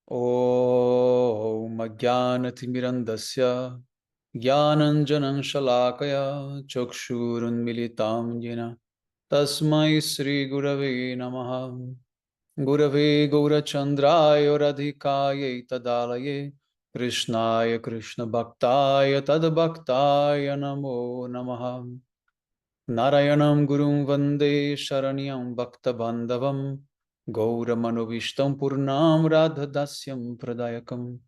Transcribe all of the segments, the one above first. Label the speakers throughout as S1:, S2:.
S1: Om Ajnanatimirandasya Jnananjanan Shalakaya Chakshurunmilitam Yena Tasmai Sri Gurave Namaha Gurave Gaurachandraya Radhikaya Tadalaye Krishnaya Krishna Bhaktaya Tadbhaktaya Namo Namaha Narayanam Gurum Vande Sharanyam Bhakta Bandhavam Gauramanovistam Purnam Radhadasyam Pradayakam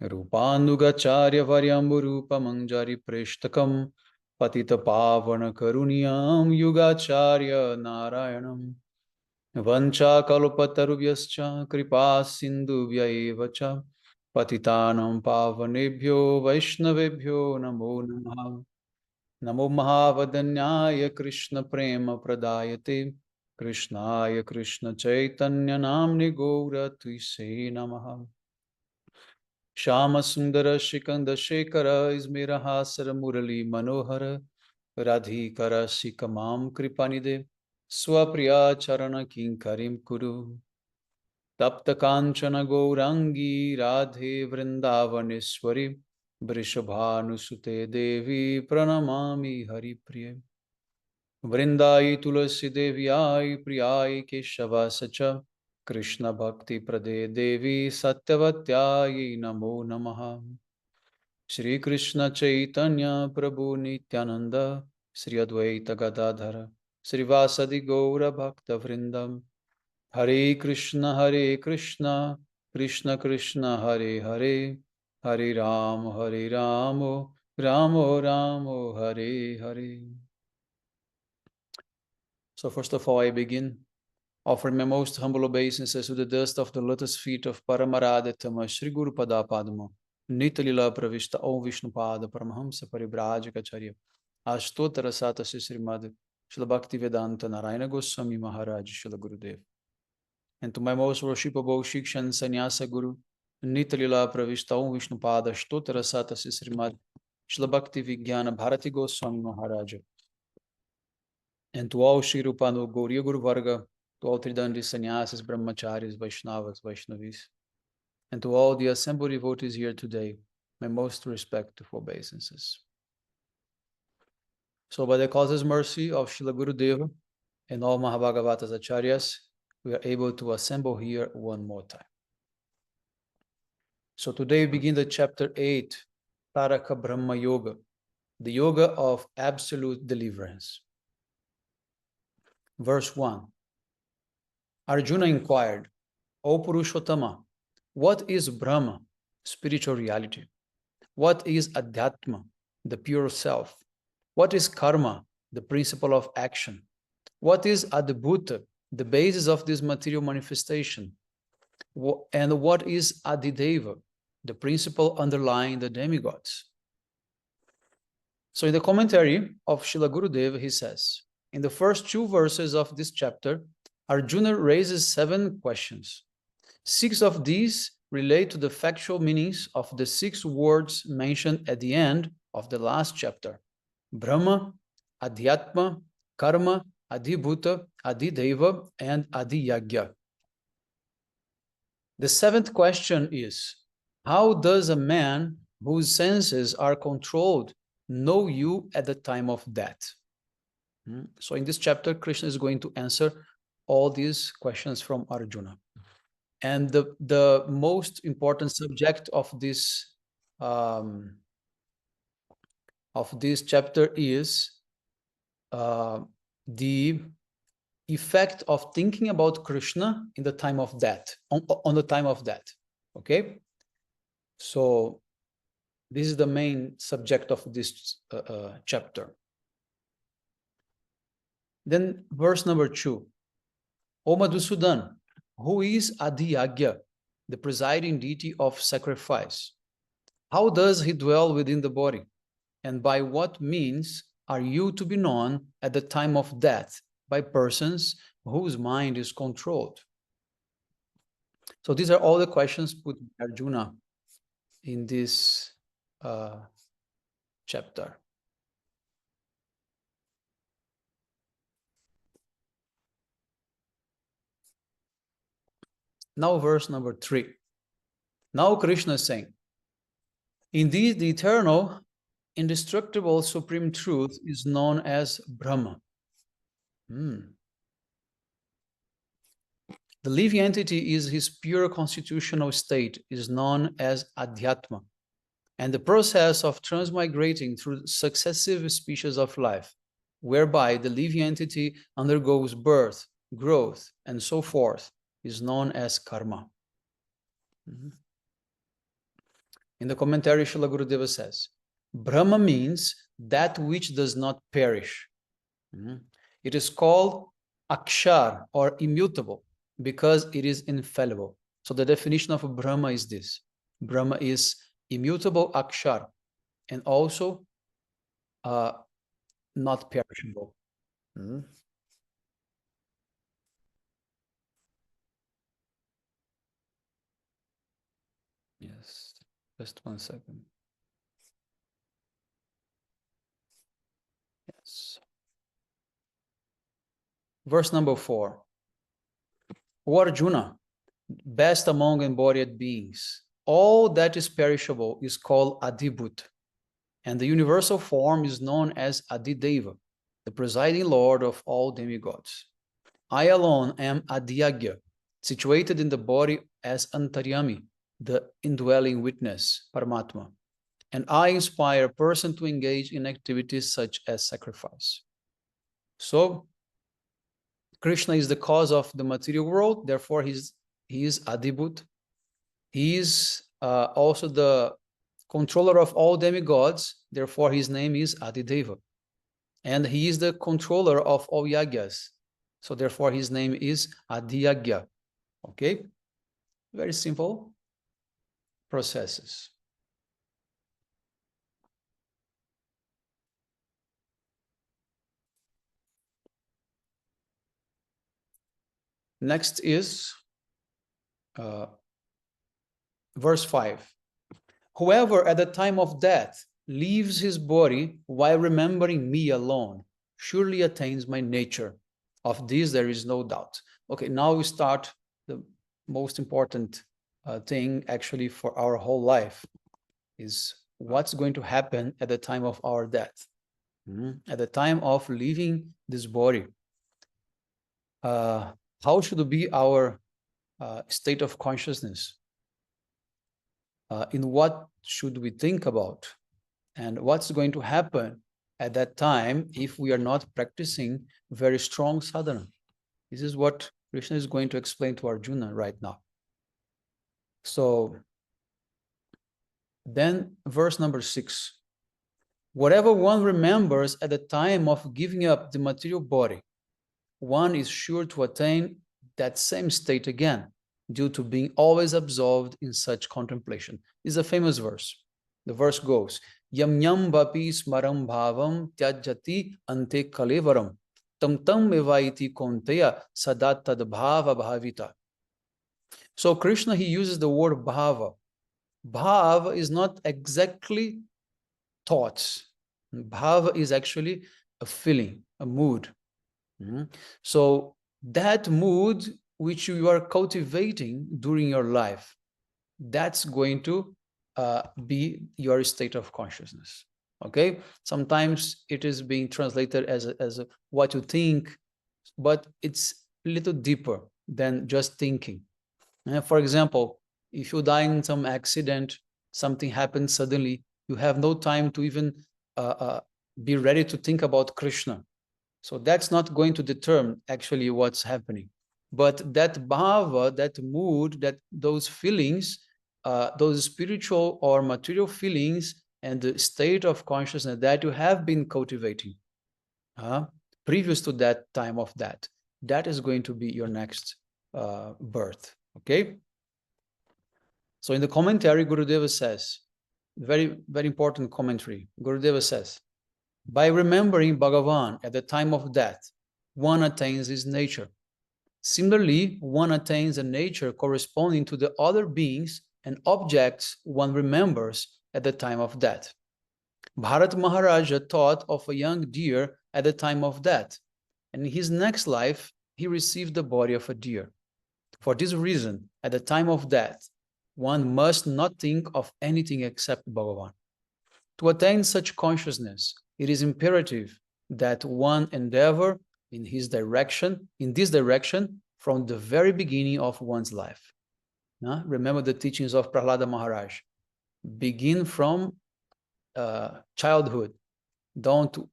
S1: Rupandugacharya Varyamburupa Manjari Preshtakam Patita Pavana Karuniyam Yugacharya Narayanam Vancha Kalpatarubhyascha Kripa Sindhubhya Evacha Patitanam Pavanebhyo Vaishnavebhyo Namo Namaha Namo Mahavadanyaya Krishna Prema Pradayate Krishnaya Krishna Chaitanya Namni Gaura Tuise Namaha Shama Sundara Shikanda Shekara Izmira Hasara Murali Manohara Radhikara Sikamam Kripanide Swapriya Charana Kinkarim Kuru Tapta Kanchana Gourangi Radhe Vrindavaneshwari Vrishabhanusute Devi Pranamami Hari Priya Vrindai Tulasi Devyai Priyai Keshava Sacha Krishna Bhakti Prade Devi Satyavatyai Namo Namaha Shri Krishna Chaitanya Prabhu Nityananda Sri Advaita Gadadhara Sri Vasadi Gaura Bhakta Vrindam Hare Krishna Krishna Krishna Hare Hare Hare Ram Ramo Ramo Hare Hare. So first of all, I begin offering my most humble obeisances to the dust of the lotus feet of Paramaraditama Sri Guru Pada Padma, Nitalila Pravishta Om Vishnu Pada Paramahamsa Paribrajacharya, Ashtotara Sata Srimad Srila Bhaktivedanta Narayana Goswami Maharaj Srila Gurudev. And to my most worshipable Shikshan Sannyasa Guru, Nitalila Pravishta Om Vishnu Pada Ashtotara Sata Srimad Srila Bhakti Vijnana Bharati Goswami Maharaj. And to all Shri Rupanu Gauriya Guru Varga, to all Tridandi Sannyasis, Brahmacharis, Vaishnavas, Vaishnavis, and to all the assembled devotees here today, my most respectful obeisances. So by the causeless mercy of Srila Gurudeva and all Mahabhagavatas Acharyas, we are able to assemble here one more time. So today we begin the chapter 8, Taraka Brahma Yoga, the yoga of absolute deliverance. Verse 1. Arjuna inquired, O Purushottama, what is Brahma, spiritual reality? What is Adhyatma, the pure self? What is Karma, the principle of action? What is Adibhuta, the basis of this material manifestation? And what is Adideva, the principle underlying the demigods? So in the commentary of Srila Gurudeva, he says, in the first 2 verses of this chapter, Arjuna raises 7 questions. 6 of these relate to the factual meanings of the 6 words mentioned at the end of the last chapter: Brahma, Adhyatma, Karma, Adibhuta, Adideva, and Adiyagya. The 7th question is, how does a man whose senses are controlled know you at the time of death? So in this chapter, Krishna is going to answer all these questions from Arjuna. And the most important subject of this chapter is the effect of thinking about Krishna in the time of death, on the time of death. Okay? So this is the main subject of this chapter. Then verse number 2. O Madhusudan, who is Adiyagya, the presiding deity of sacrifice? How does he dwell within the body? And by what means are you to be known at the time of death by persons whose mind is controlled? So these are all the questions put by Arjuna in this chapter. Now verse number 3. Now Krishna is saying, indeed, the eternal, indestructible supreme truth is known as Brahma. The living entity is his pure constitutional state, is known as Adhyatma. And the process of transmigrating through successive species of life, whereby the living entity undergoes birth, growth, and so forth, is known as karma. In the commentary, Srila Gurudeva says, Brahma means that which does not perish. It is called akshar, or immutable, because it is infallible. So the definition of Brahma is this. Brahma is immutable akshar, and also not perishable. Yes, just 1 second. Yes. Verse number 4. O Arjuna, best among embodied beings, all that is perishable is called Adibhut, and the universal form is known as Adideva, the presiding lord of all demigods. I alone am Adhyagya, situated in the body as Antaryami, the indwelling witness, Paramatma, and I inspire a person to engage in activities such as sacrifice. So, Krishna is the cause of the material world, therefore he is Adibhut. He is also the controller of all demigods, therefore his name is Adideva. And he is the controller of all yagyas, so therefore his name is Adhyagya. Okay? Very simple processes. Next is verse 5. Whoever at the time of death leaves his body while remembering me alone surely attains my nature. Of this there is no doubt. Okay, now we start the most important thing actually for our whole life, is what's going to happen at the time of our death. At the time of leaving this body. How should be our state of consciousness? In what should we think about? And what's going to happen at that time if we are not practicing very strong sadhana? This is what Krishna is going to explain to Arjuna right now. So then verse number 6. Whatever one remembers at the time of giving up the material body, one is sure to attain that same state again, due to being always absorbed in such contemplation. This is a famous verse. The verse goes, Yam yam vapi smaram bhavam tyajati ante kalevaram tam tam evaiti konteya sadat tad bhava bhavita. So Krishna, he uses the word bhava. Bhava is not exactly thoughts. Bhava is actually a feeling, a mood. So that mood which you are cultivating during your life, that's going to be your state of consciousness. Okay, sometimes it is being translated as what you think, but it's a little deeper than just thinking. For example, if you die in some accident, something happens suddenly, you have no time to even be ready to think about Krishna. So that's not going to determine actually what's happening. But that bhava, that mood, that those feelings, those spiritual or material feelings and the state of consciousness that you have been cultivating previous to that time of that is going to be your next birth. Okay? So in the commentary, Gurudeva says, very, very important commentary. Gurudeva says, by remembering Bhagavan at the time of death, one attains his nature. Similarly, one attains a nature corresponding to the other beings and objects one remembers at the time of death. Bharat Maharaja thought of a young deer at the time of death, and in his next life, he received the body of a deer. For this reason, at the time of death, one must not think of anything except Bhagavan. To attain such consciousness, it is imperative that one endeavor in this direction from the very beginning of one's life. Remember the teachings of Prahlada Maharaj. Begin from childhood. Don't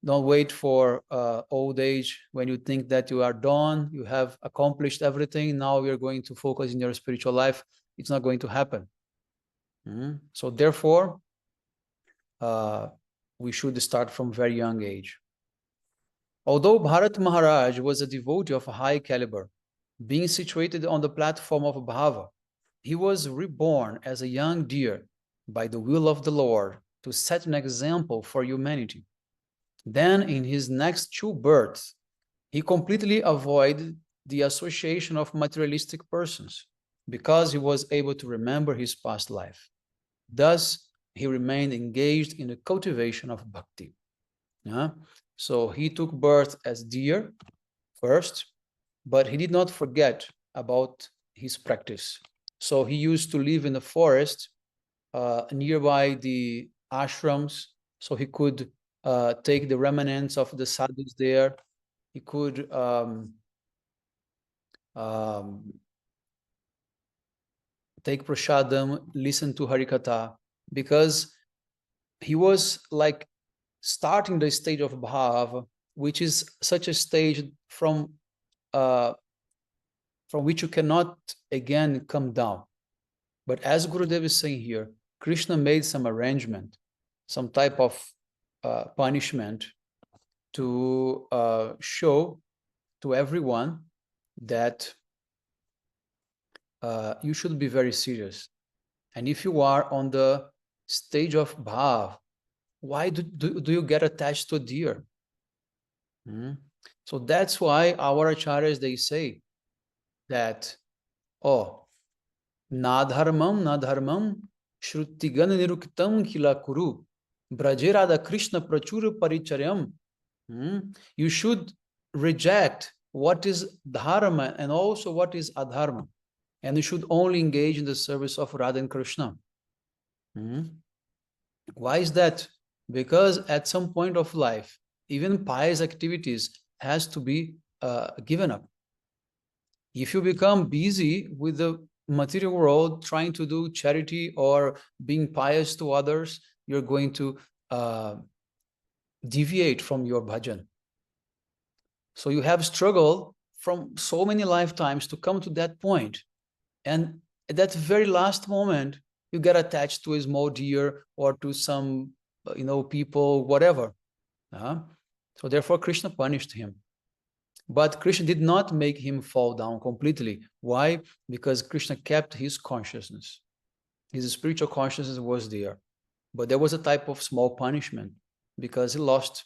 S1: wait for old age when you think that you are done, you have accomplished everything. Now you're going to focus in your spiritual life. It's not going to happen. So therefore, we should start from very young age. Although Bharat Maharaj was a devotee of a high caliber, being situated on the platform of Bhava, he was reborn as a young deer by the will of the Lord to set an example for humanity. Then in his next two births, he completely avoided the association of materialistic persons because he was able to remember his past life. Thus, he remained engaged in the cultivation of bhakti. So he took birth as deer first, but he did not forget about his practice. So he used to live in the forest nearby the ashrams, so he could take the remnants of the sadhus there. He could take prasadam, listen to Harikatha, because he was like starting the stage of bhava, which is such a stage from which you cannot again come down. But as Gurudev is saying here, Krishna made some arrangement, some type of punishment to show to everyone that you should be very serious. And if you are on the stage of bhav, why do you get attached to a deer? So that's why our acharyas, they say that, nadharmam shrutigan niruktam kila kuru brajerada Krishna prachura paricharyam. You should reject what is dharma and also what is adharma, and you should only engage in the service of Radha and Krishna. Why is that? Because at some point of life, even pious activities has to be given up. If you become busy with the material world, trying to do charity or being pious to others, you're going to deviate from your bhajan. So you have struggled from so many lifetimes to come to that point. And at that very last moment, you get attached to a small deer or to some, people, whatever. So therefore, Krishna punished him. But Krishna did not make him fall down completely. Why? Because Krishna kept his consciousness. His spiritual consciousness was there. But there was a type of small punishment because he lost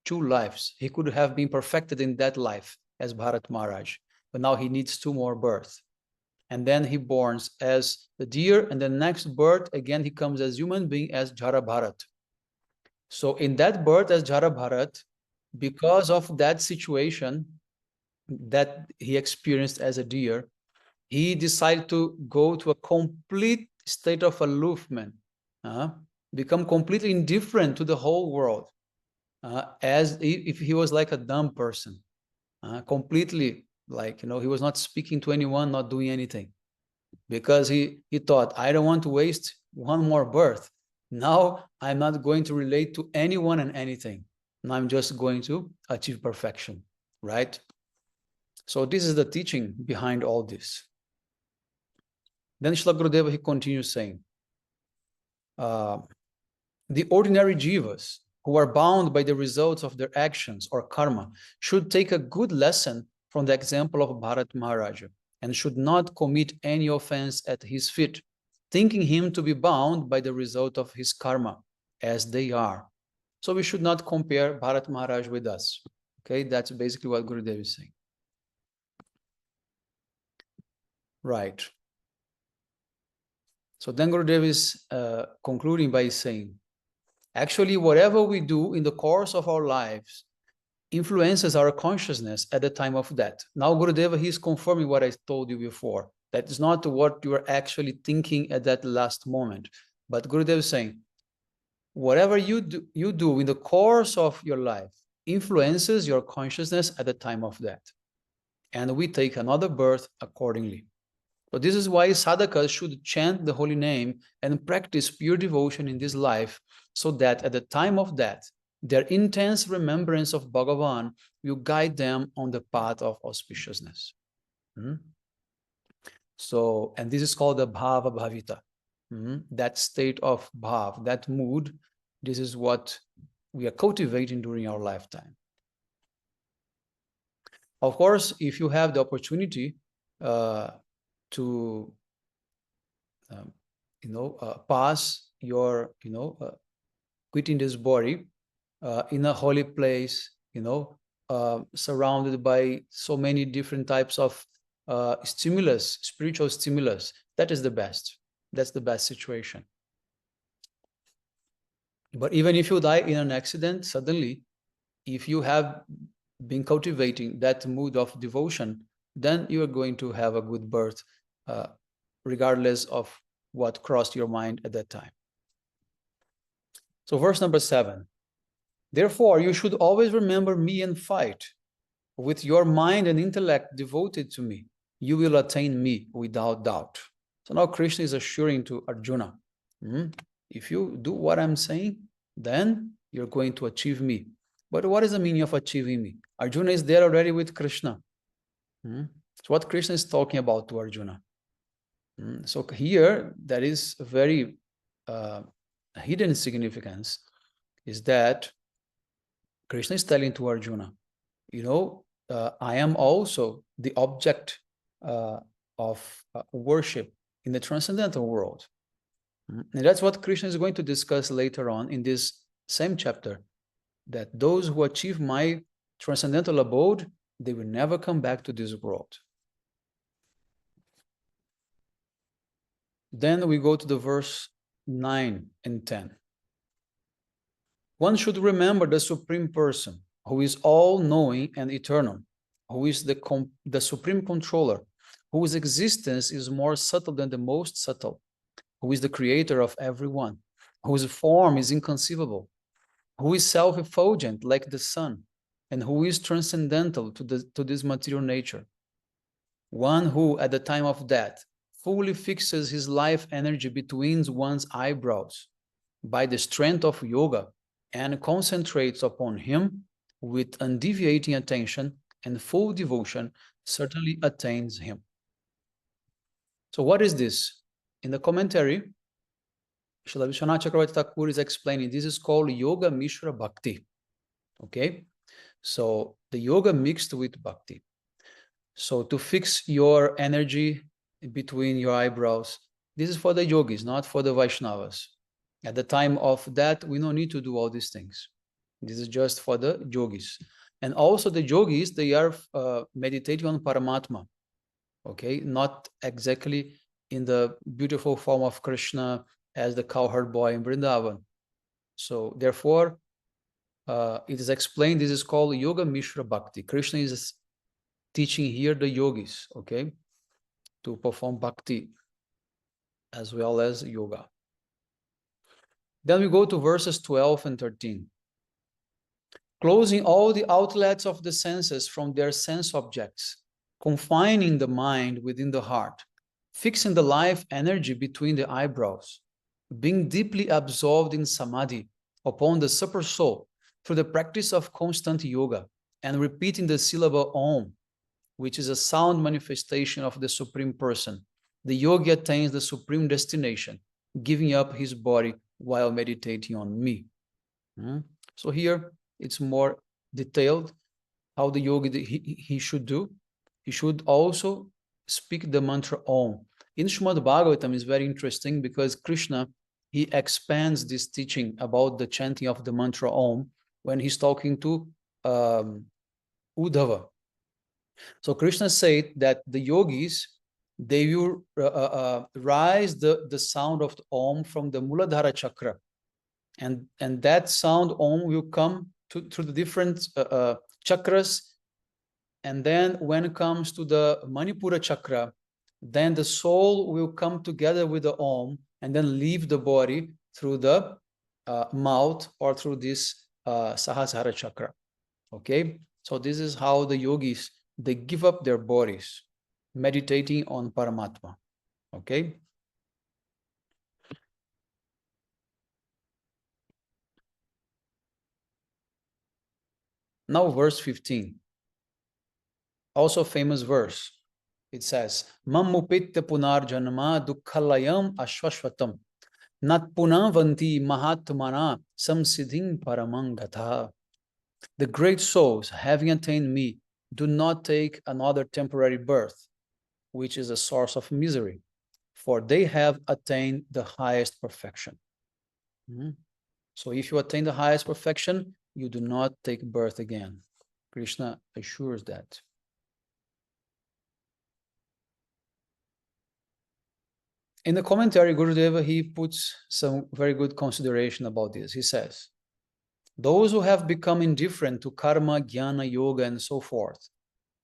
S1: 2 lives. He could have been perfected in that life as Bharat Maharaj, but now he needs 2 more births. And then he borns as the deer, and the next birth, again, he comes as human being as Jara Bharat. So in that birth as Jara Bharat, because of that situation that he experienced as a deer, he decided to go to a complete state of aloofment, become completely indifferent to the whole world, as if he was like a dumb person, completely like, he was not speaking to anyone, not doing anything, because he thought, I don't want to waste 1 more birth. Now I'm not going to relate to anyone and anything. Now I'm just going to achieve perfection, right? So this is the teaching behind all this. Then Srila Gurudeva, he continues saying, the ordinary jivas who are bound by the results of their actions or karma should take a good lesson from the example of Bharat Maharaja and should not commit any offense at his feet, thinking him to be bound by the result of his karma, as they are. So we should not compare Bharat Maharaj with us. Okay, that's basically what Gurudev is saying. Right. So then Gurudev is concluding by saying, actually, whatever we do in the course of our lives influences our consciousness at the time of death. Now, Gurudeva, he is confirming what I told you before, That is not what you are actually thinking at that last moment. But Gurudev is saying, whatever you do in the course of your life influences your consciousness at the time of death. And we take another birth accordingly. So this is why sadhakas should chant the holy name and practice pure devotion in this life, so that at the time of death, their intense remembrance of Bhagavan will guide them on the path of auspiciousness. So, and this is called the bhava bhavita. That state of bhav, that mood, this is what we are cultivating during our lifetime. Of course, if you have the opportunity to pass your quitting this body in a holy place, surrounded by so many different types of stimulus, spiritual stimulus, that is the best. That's the best situation. But even if you die in an accident suddenly, if you have been cultivating that mood of devotion, then you are going to have a good birth, regardless of what crossed your mind at that time. So verse number 7, therefore you should always remember me and fight. With your mind and intellect devoted to me, you will attain me without doubt. So now Krishna is assuring to Arjuna, if you do what I'm saying, then you're going to achieve me. But what is the meaning of achieving me? Arjuna is there already with Krishna. So what Krishna is talking about to Arjuna. So here, there is a very hidden significance, is that Krishna is telling to Arjuna, I am also the object of worship in the transcendental world. And that's what Krishna is going to discuss later on in this same chapter, that those who achieve my transcendental abode, they will never come back to this world. Then we go to the verse 9 and 10. One should remember the Supreme Person, who is all-knowing and eternal, who is the Supreme Controller, whose existence is more subtle than the most subtle, who is the creator of everyone, whose form is inconceivable, who is self-effulgent like the sun, and who is transcendental to this material nature. One who, at the time of death, fully fixes his life energy between one's eyebrows by the strength of yoga and concentrates upon him with undeviating attention and full devotion, certainly attains him. So what is this? In the commentary, Srila Vishwanath Chakravarti Thakur is explaining this is called Yoga Mishra Bhakti. Okay? So the yoga mixed with bhakti. So to fix your energy between your eyebrows, this is for the yogis, not for the Vaishnavas. At the time of that, we don't need to do all these things. This is just for the yogis. And also the yogis, they are meditating on Paramatma. Okay? Not exactly in the beautiful form of Krishna as the cowherd boy in Vrindavan. So therefore, it is explained, this is called Yoga Mishra Bhakti. Krishna is teaching here the yogis, okay, to perform bhakti as well as yoga. Then we go to verses 12 and 13. Closing all the outlets of the senses from their sense objects, confining the mind within the heart, fixing the life energy between the eyebrows, being deeply absorbed in samadhi upon the super soul through the practice of constant yoga and repeating the syllable Om, which is a sound manifestation of the Supreme Person, the yogi attains the supreme destination, giving up his body while meditating on me. So here it's more detailed how the yogi he should do. He should also speak the mantra Om. In Srimad Bhagavatam is very interesting because Krishna, he expands this teaching about the chanting of the mantra Om when he's talking to Uddhava. So Krishna said that the yogis, they will rise the sound of the Om from the Muladhara chakra. And that sound Om will come through the different chakras. And then when it comes to the Manipura chakra, then the soul will come together with the Om and then leave the body through the mouth or through this Sahasrara chakra. Okay, so this is how the yogis, they give up their bodies, meditating on Paramatma. Okay. Now verse 15, also famous verse. It says, Mammupitya punar janma dukkhalayam ashwashvatam nat punavanti mahatmana samsiddhing paramangatha. The great souls, having attained me, do not take another temporary birth, which is a source of misery, for they have attained the highest perfection. So if you attain the highest perfection, you do not take birth again. Krishna assures that. In the commentary, Gurudeva, he puts some very good consideration about this. He says, those who have become indifferent to karma, jnana, yoga, and so forth,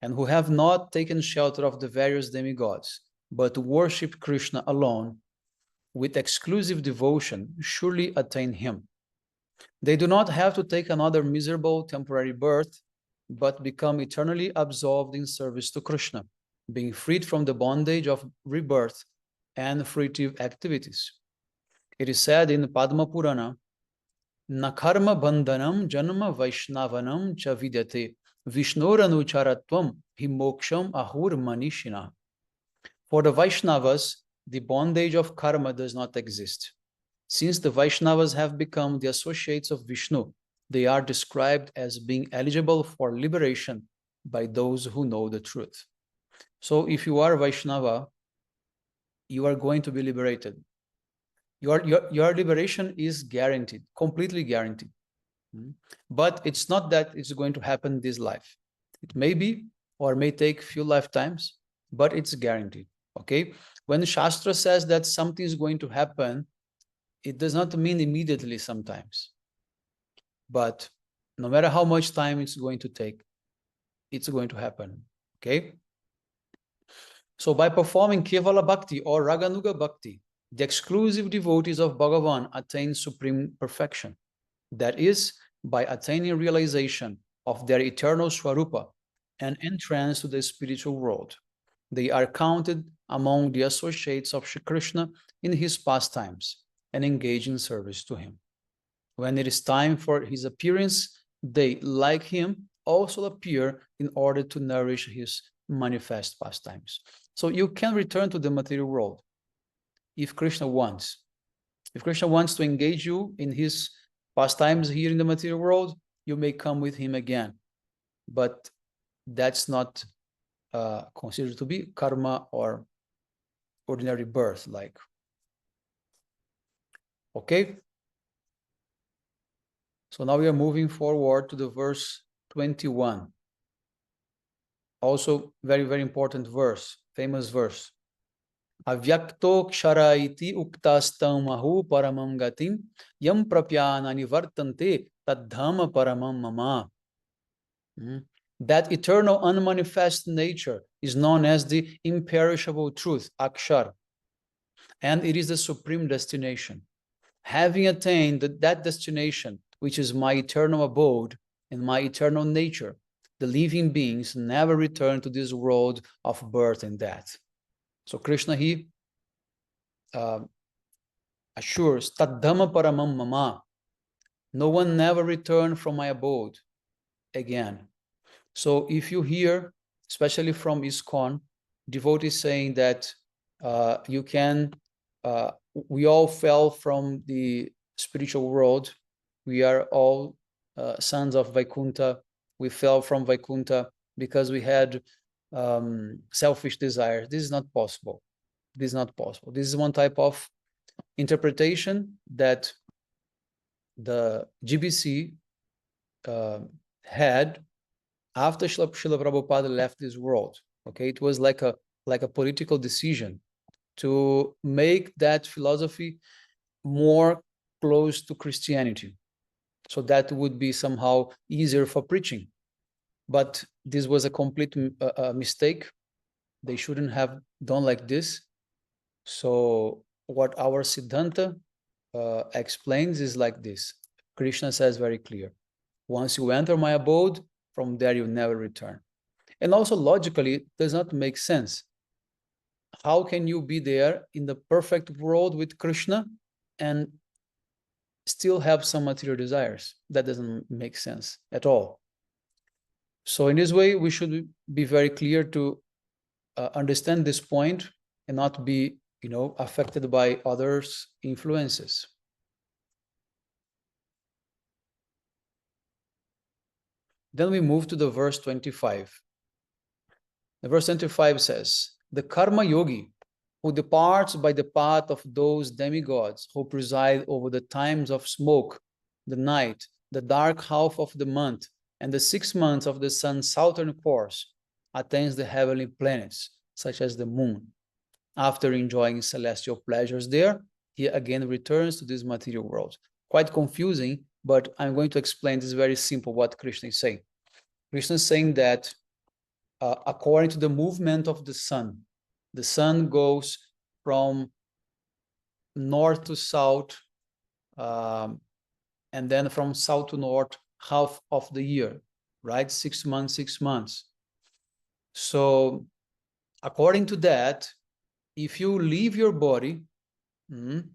S1: and who have not taken shelter of the various demigods, but worship Krishna alone with exclusive devotion, surely attain him. They do not have to take another miserable temporary birth, but become eternally absolved in service to Krishna, being freed from the bondage of rebirth and fruitive activities. It is said in Padma Purana, Nakarma bandhanam janma vaishnavanam cha vidyate Vishnoranucharatvam himoksham ahur manishina. For the Vaishnavas, the bondage of karma does not exist. Since the Vaishnavas have become the associates of Vishnu, they are described as being eligible for liberation by those who know the truth. So if you are Vaishnava, you are going to be liberated. Your liberation is guaranteed, completely guaranteed. But it's not that it's going to happen this life. It may be, or may take few lifetimes, but it's guaranteed. Okay? When Shastra says that something is going to happen, it does not mean immediately sometimes. But no matter how much time it's going to take, it's going to happen. Okay? So by performing Kevala Bhakti or Raganuga Bhakti, the exclusive devotees of Bhagavan attain supreme perfection. That is, by attaining realization of their eternal Swarupa and entrance to the spiritual world. They are counted among the associates of Shri Krishna in his pastimes and engage in service to him. When it is time for his appearance, they, like him, also appear in order to nourish his manifest pastimes. So you can return to the material world if Krishna wants. If Krishna wants to engage you in his pastimes here in the material world, you may come with him again. But that's not considered to be karma or ordinary birth, like. Okay? So now we are moving forward to the verse 21. Also very, very important verse, famous verse. Avyakto kshara iti uktastam mahu paramam gatim yam prapyana nivartante tadhama paramam mama. That eternal unmanifest nature is known as the imperishable truth, akshar, and it is the supreme destination. Having attained that destination, which is my eternal abode and my eternal nature, the living beings never return to this world of birth and death. So Krishna, he assures, Tadhama paramam mama, no one never returned from my abode again. So if you hear, especially from ISKCON, devotees saying that you can, we all fell from the spiritual world, we are all sons of Vaikuntha, we fell from Vaikuntha because we had selfish desires. This is not possible. This is not possible. This is one type of interpretation that the GBC had after Srila Prabhupada left this world. Okay, it was like a political decision to make that philosophy more close to Christianity, so that would be somehow easier for preaching. But this was a complete mistake. they shouldn't have done like this. So what our Siddhanta explains is like this. Krishna says very clear, once you enter my abode, from there you never return. And also logically, it does not make sense. How can you be there in the perfect world with Krishna and still have some material desires? That doesn't make sense at all. So in this way, we should be very clear to understand this point and not be, affected by others' influences. Then we move to the verse 25. The verse 25 says, the karma yogi who departs by the path of those demigods who preside over the times of smoke, the night, the dark half of the month, and the 6 months of the sun's southern course, attains the heavenly planets, such as the moon. After enjoying celestial pleasures there, he again returns to this material world. Quite confusing, but I'm going to explain this very simple, what Krishna is saying. Krishna is saying that according to the movement of the sun goes from north to south, and then from south to north half of the year, right? 6 months, 6 months. So according to that, if you leave your body in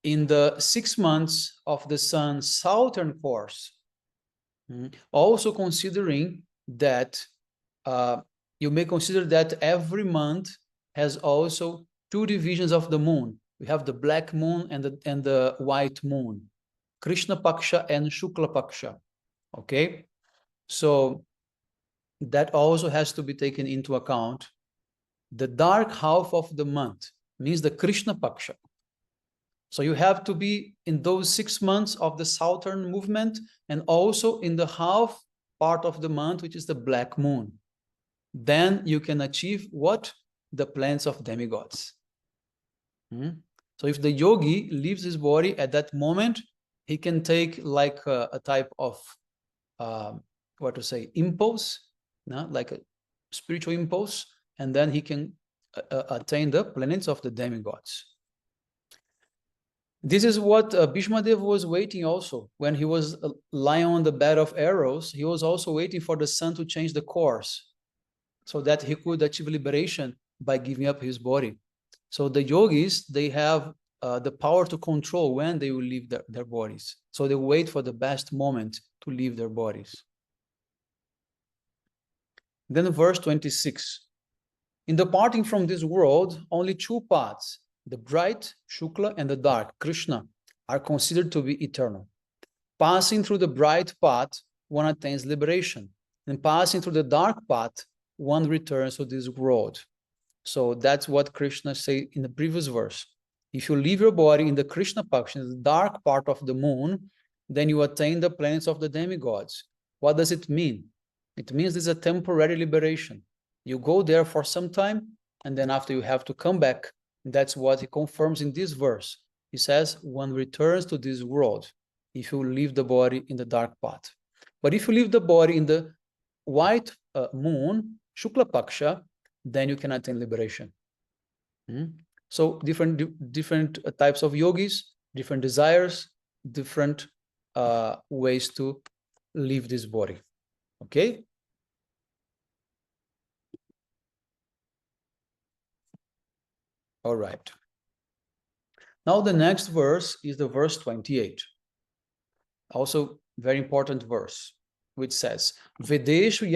S1: the 6 months of the sun's southern course, also considering that you may consider that every month has also 2 divisions of the moon. We have the black moon and the white moon, Krishna Paksha and Shukla Paksha. Okay, so that also has to be taken into account. The dark half of the month means the Krishna Paksha. So you have to be in those 6 months of the southern movement and also in the half part of the month, which is the black moon. Then you can achieve what? The plans of demigods. So if the yogi leaves his body at that moment, he can take like a type of, impulse, like a spiritual impulse, and then he can attain the planets of the demigods. This is what Bhishma Dev was waiting also. When he was lying on the bed of arrows, he was also waiting for the sun to change the course so that he could achieve liberation by giving up his body. So the yogis, they have the power to control when they will leave their bodies. So they wait for the best moment to leave their bodies. Then verse 26. In departing from this world, only 2 paths, the bright, Shukla, and the dark, Krishna, are considered to be eternal. Passing through the bright path, one attains liberation. And passing through the dark path, one returns to this world. So that's what Krishna said in the previous verse. If you leave your body in the Krishna Paksha, the dark part of the moon, then you attain the planets of the demigods. What does it mean? It means it's a temporary liberation. You go there for some time, and then after you have to come back. That's what he confirms in this verse. He says, one returns to this world if you leave the body in the dark path. But if you leave the body in the white moon, Shukla Paksha, then you can attain liberation. So different types of yogis, different desires, different ways to leave this body. Okay? All right. Now the next verse is the verse 28. Also very important verse, which says, Vedeshu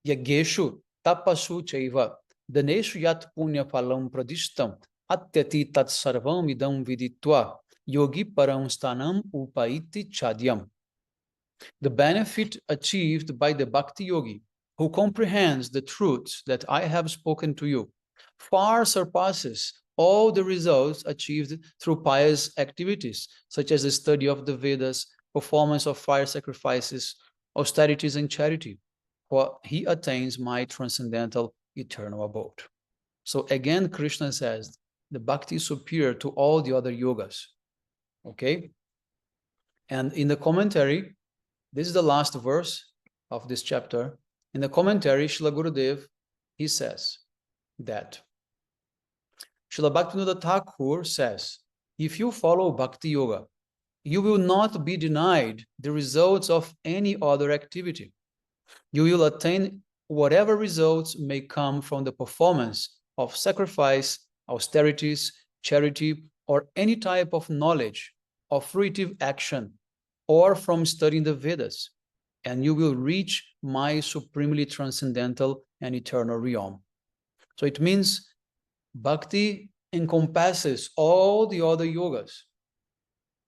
S1: yageshu tapasu chaiva daneshu yat punya phalam pradishtam atyati tat sarvam idam viditva yogi param stanam upaiti chadyam. The benefit achieved by the bhakti yogi who comprehends the truths that I have spoken to you far surpasses all the results achieved through pious activities, such as the study of the Vedas, performance of fire sacrifices, austerities, and charity, for he attains my transcendental eternal abode. So again, Krishna says, the bhakti is superior to all the other yogas. Okay? And in the commentary, this is the last verse of this chapter. In the commentary, Srila Gurudev, he says that Srila Bhaktivinoda Thakur says, if you follow Bhakti Yoga, you will not be denied the results of any other activity. You will attain whatever results may come from the performance of sacrifice, austerities, charity, or any type of knowledge, of fruitive action, or from studying the Vedas, and you will reach my supremely transcendental and eternal realm. So it means bhakti encompasses all the other yogas.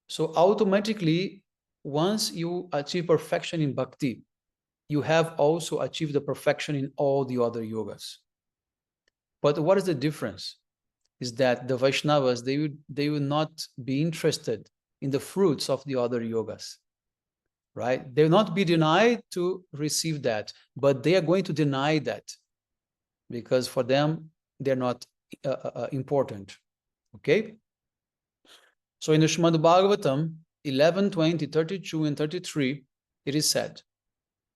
S1: So automatically, once you achieve perfection in bhakti, you have also achieved the perfection in all the other yogas. But what is the difference? Is that the Vaishnavas, they will not be interested in the fruits of the other yogas, right? They will not be denied to receive that, but they are going to deny that because for them, they're not important, okay? So in the Srimad Bhagavatam 11, 20, 32, and 33, it is said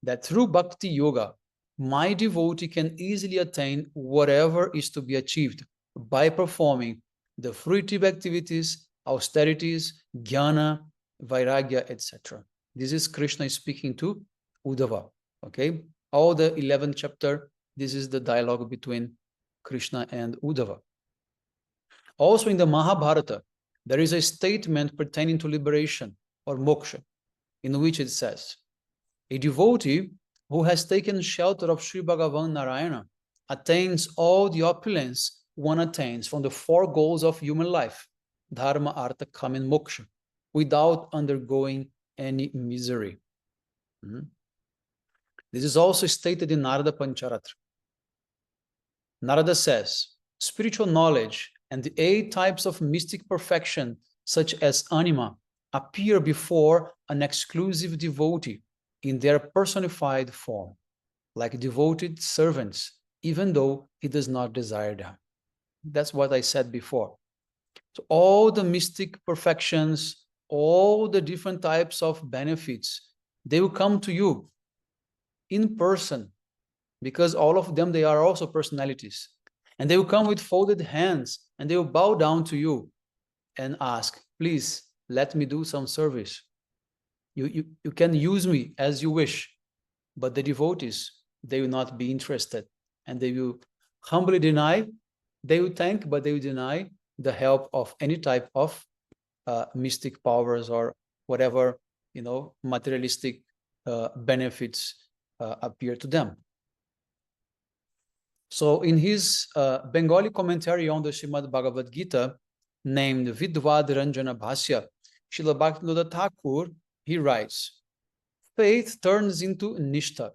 S1: that through Bhakti Yoga, my devotee can easily attain whatever is to be achieved by performing the fruitive activities, austerities, jnana, vairagya, etc. This is Krishna speaking to Uddhava, okay? All the 11th chapter, this is the dialogue between Krishna and Uddhava. Also in the Mahabharata, there is a statement pertaining to liberation or moksha, in which it says, a devotee who has taken shelter of Sri Bhagavan Narayana attains all the opulence one attains from the four goals of human life, dharma, artha, kama, and moksha, without undergoing any misery. This is also stated in Narada Pancharatra. Narada says, spiritual knowledge and the 8 types of mystic perfection, such as anima, appear before an exclusive devotee in their personified form, like devoted servants, even though he does not desire them. That's what I said before. So all the mystic perfections, all the different types of benefits, they will come to you in person, because all of them, they are also personalities. And they will come with folded hands and they will bow down to you and ask, please, let me do some service. You can use me as you wish, but the devotees, they will not be interested, and they will humbly deny, they will thank, but they will deny the help of any type of mystic powers or whatever, materialistic benefits appear to them. So in his Bengali commentary on the Srimad Bhagavad-gita, named Vidvad Ranjana Bhasya, Srila Bhaktivinoda Thakur, he writes, faith turns into nishtha,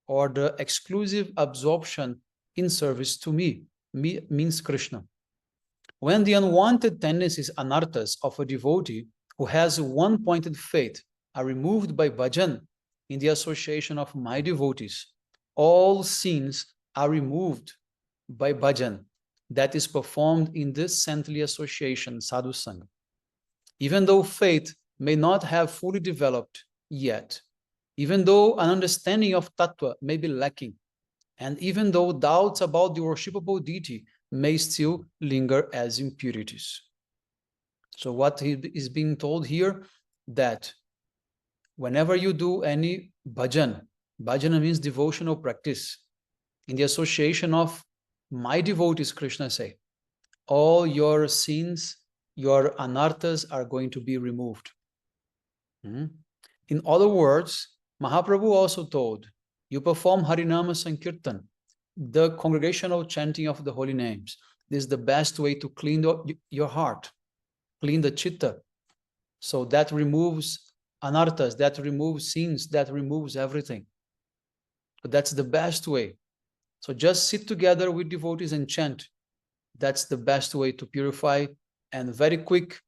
S1: or the exclusive absorption in service to me means Krishna. When the unwanted tendencies, anarthas, of a devotee who has one-pointed faith are removed by bhajan in the association of my devotees, all sins are removed by bhajan that is performed in this saintly association, sadhu sangha. Even though faith may not have fully developed yet, even though an understanding of tattva may be lacking, and even though doubts about the worshipable deity may still linger as impurities. So what is being told here, that whenever you do any bhajan, bhajana means devotional practice, in the association of my devotees, Krishna say, all your sins, your anarthas are going to be removed. In other words, Mahaprabhu also told, you perform Harinama Sankirtan, the congregational chanting of the holy names. This is the best way to clean your heart, clean the chitta. So that removes anarthas, that removes sins, that removes everything. But that's the best way. So just sit together with devotees and chant. That's the best way to purify, and very quick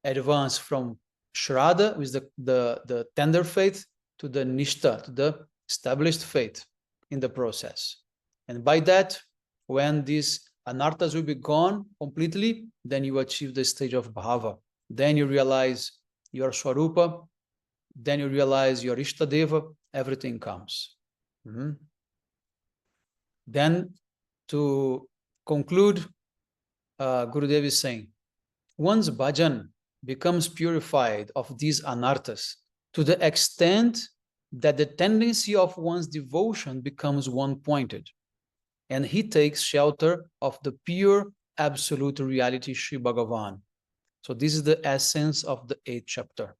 S1: advance from Shraddha, with the tender faith, to the Nishtha, to the established faith in the process. And by that, when these anarthas will be gone completely, then you achieve the stage of bhava. Then you realize your Swarupa, then you realize your Ishtadeva, everything comes. Then, to conclude, Gurudev is saying, one's bhajan becomes purified of these anarthas to the extent that the tendency of one's devotion becomes one-pointed, and he takes shelter of the pure absolute reality, Sri Bhagavan. So this is the essence of the 8th chapter.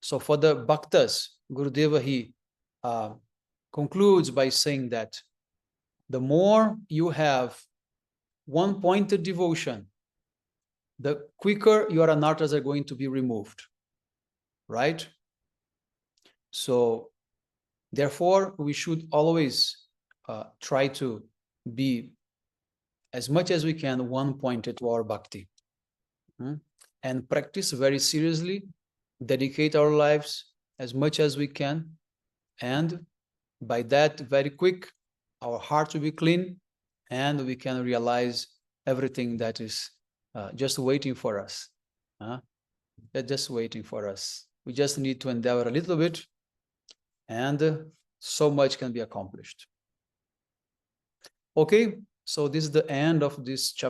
S1: So for the bhaktas, Gurudeva, he concludes by saying that the more you have one-pointed devotion, the quicker your anarthas are going to be removed, right? So therefore, we should always try to be, as much as we can, one-pointed to our bhakti, and practice very seriously, dedicate our lives as much as we can, and by that, very quick, our heart will be clean, and we can realize everything that is just waiting for us. They're just waiting for us. We just need to endeavor a little bit, and so much can be accomplished. Okay, so this is the end of this chapter.